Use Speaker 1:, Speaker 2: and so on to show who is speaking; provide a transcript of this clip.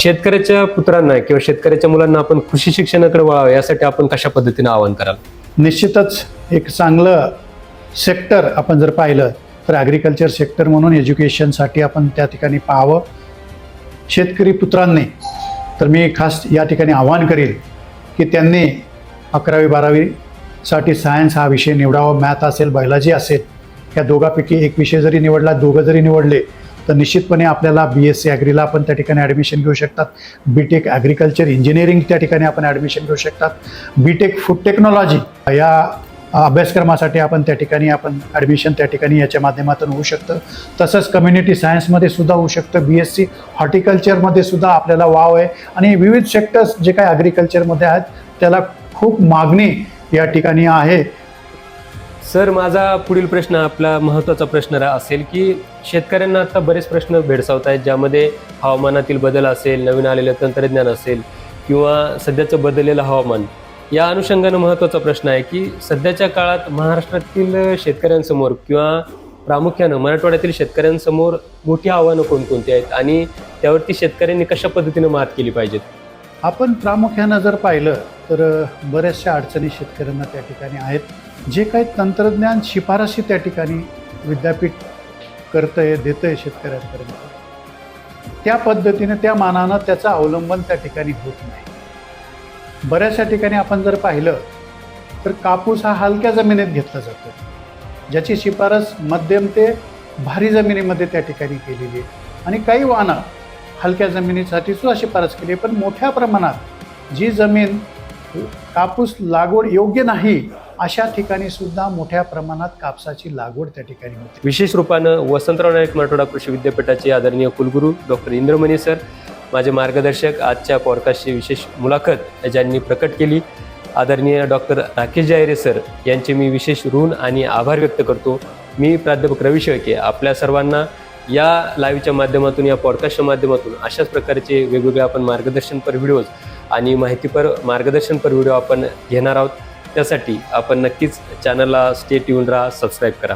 Speaker 1: शेतकऱ्याच्या पुत्रांना किंवा शेतकऱ्याच्या मुलांना आपण कृषी शिक्षणाकडे वळावं यासाठी आपण कशा पद्धतीने आवाहन कराल?
Speaker 2: निश्चितच एक चांगलं सेक्टर आपण जर पाहिलं तर ॲग्रिकल्चर सेक्टर म्हणून एज्युकेशनसाठी आपण त्या ठिकाणी पाहावं. शेतकरी पुत्रांनी तर मी खास या ठिकाणी आवाहन करेल की त्यांनी 11वी-12वीसाठी सायन्स हा विषय निवडावा. मॅथ असेल, बायोलॉजी असेल, या दोघांपैकी एक विषय जरी निवडला, दोघं जरी निवडले तर निश्चितपणे आपल्याला BSc ॲग्रीला आपण त्या ठिकाणी ॲडमिशन घेऊ शकतात. BTech ॲग्रिकल्चर इंजिनिअरिंग त्या ठिकाणी आपण ॲडमिशन घेऊ शकतात. BTech फूड टेक्नॉलॉजी या अभ्यासक्रमासाठी आपण त्या ठिकाणी ॲडमिशन त्या ठिकाणी याच्या माध्यमातून होऊ शकतं. तसंच कम्युनिटी सायन्समध्ये सुद्धा होऊ शकतं. BSc हॉर्टिकल्चरमध्ये सुद्धा आपल्याला वाव आहे आणि विविध सेक्टर्स जे काही ॲग्रिकल्चरमध्ये आहेत त्याला खूप मागणी या ठिकाणी आहे.
Speaker 1: सर, माझा पुढील प्रश्न आपला महत्त्वाचा प्रश्न असेल की शेतकऱ्यांना आता बरेच प्रश्न भेडसावत आहेत, ज्यामध्ये हवामानातील बदल असेल, नवीन आलेलं तंत्रज्ञान असेल किंवा सध्याचं बदललेलं हवामान. या अनुषंगानं महत्त्वाचा प्रश्न आहे की सध्याच्या काळात महाराष्ट्रातील शेतकऱ्यांसमोर किंवा प्रामुख्यानं मराठवाड्यातील शेतकऱ्यांसमोर मोठी आव्हानं कोणकोणती आहेत आणि त्यावरती शेतकऱ्यांनी कशा पद्धतीनं मात केली पाहिजेत?
Speaker 2: आपण प्रामुख्यानं जर पाहिलं तर बऱ्याचशा अडचणी शेतकऱ्यांना त्या ठिकाणी आहेत. जे काही तंत्रज्ञान शिफारशी त्या ठिकाणी विद्यापीठ करतंय, देतंय शेतकऱ्यांपर्यंत, त्या पद्धतीने त्या मानानं त्याचं अवलंबन त्या ठिकाणी होत नाही. बऱ्याचशा ठिकाणी आपण जर पाहिलं तर कापूस हा हलक्या जमिनीत घेतला जातो, ज्याची शिफारस मध्यम ते भारी जमिनीमध्ये त्या ठिकाणी केलेली आहे. आणि काही वाहनं हलक्या जमिनीसाठी सुद्धा शिफारस केली आहे. पण मोठ्या प्रमाणात जी जमीन कापूस लागवड योग्य नाही अशा ठिकाणी सुद्धा मोठ्या प्रमाणात कापसाची लागवड त्या ठिकाणी होते.
Speaker 1: विशेष रूपानं वसंतराव नाईक मराठवाडा कृषी विद्यापीठाचे आदरणीय कुलगुरू डॉक्टर इंद्रमणी सर, माझे मार्गदर्शक, आजच्या पॉडकास्टची विशेष मुलाखत ज्यांनी प्रकट केली, आदरणीय डॉक्टर राकेश जायरे सर यांचे मी विशेष ऋण आणि आभार व्यक्त करतो. मी प्राध्यापक रवी शेळके आपल्या सर्वांना या लाईव्हच्या माध्यमातून, या पॉडकास्टच्या माध्यमातून अशाच प्रकारचे वेगवेगळे आपण मार्गदर्शनपर व्हिडिओज आणि माहितीपर मार्गदर्शनपर व्हिडिओ आपण घेणार आहोत. त्यासाठी आपण नक्कीच चॅनलला स्टे ट्यून राहा, सबस्क्राईब करा.